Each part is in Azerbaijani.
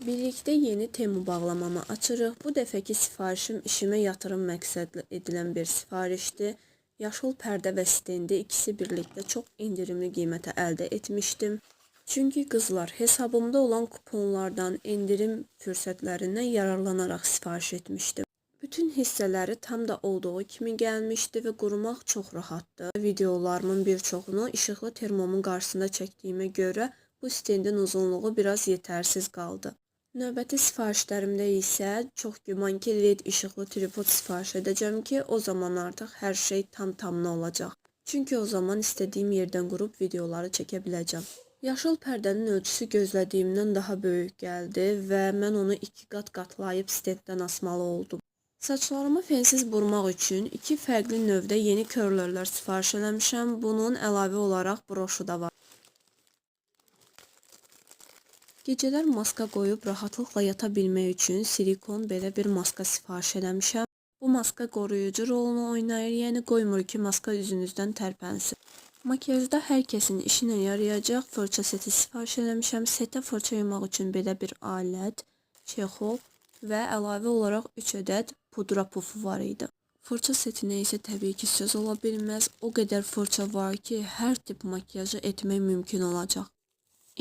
Birlikdə yeni Temu bağlamamı açırıq. Bu dəfəki sifarişim işimə yatırım məqsədli edilən bir sifarişdir. Yaşıl pərdə və stendi ikisi birlikdə çox indirimli qiymətə əldə etmişdim. Çünki qızlar, hesabımda olan kuponlardan, indirim fürsətlərindən yararlanaraq sifariş etmişdim. Bütün hissələri tam da olduğu kimi gəlmişdi və qurumaq çox rahatdır. Videolarımın bir çoxunu işıqlı termomun qarşısında çəkdiyimə görə bu stendin uzunluğu biraz yetərsiz qaldı. Növbəti sifarişlərimdə isə çox güman ki LED işıqlı tripod sifariş edəcəm ki, o zaman artıq hər şey tam-tamına olacaq. Çünki o zaman istədiyim yerdən qurub videoları çəkə biləcəm. Yaşıl pərdənin ölçüsü gözlədiyimdən daha böyük gəldi və mən onu 2 qat qatlayıb stenddən asmalı oldum. Saçlarımı fensiz burmaq üçün 2 fərqli növdə yeni körlərlər sifariş eləmişəm. Bunun əlavə olaraq broşu da var. Gecələr maska qoyub rahatlıqla yata bilmək üçün silikon belə bir maska sifariş eləmişəm. Bu maska qoruyucu rolunu oynayır, yəni qoymur ki, maska üzünüzdən tərpənsin. Makyajda hər kəsin işinə yarayacaq fırça seti sifariş eləmişəm. Setə fırça yumaq üçün belə bir alət, çexol və əlavə olaraq 3 ədəd pudra pufu var idi. Fırça setinə isə təbii ki söz ola bilməz. O qədər fırça var ki, hər tip makyajı etmək mümkün olacaq.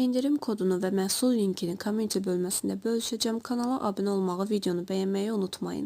İndirim kodunu və məhsul linkini komment bölməsində bölüşəcəm. Kanala abunə olmağı, videonu bəyənməyi unutmayın.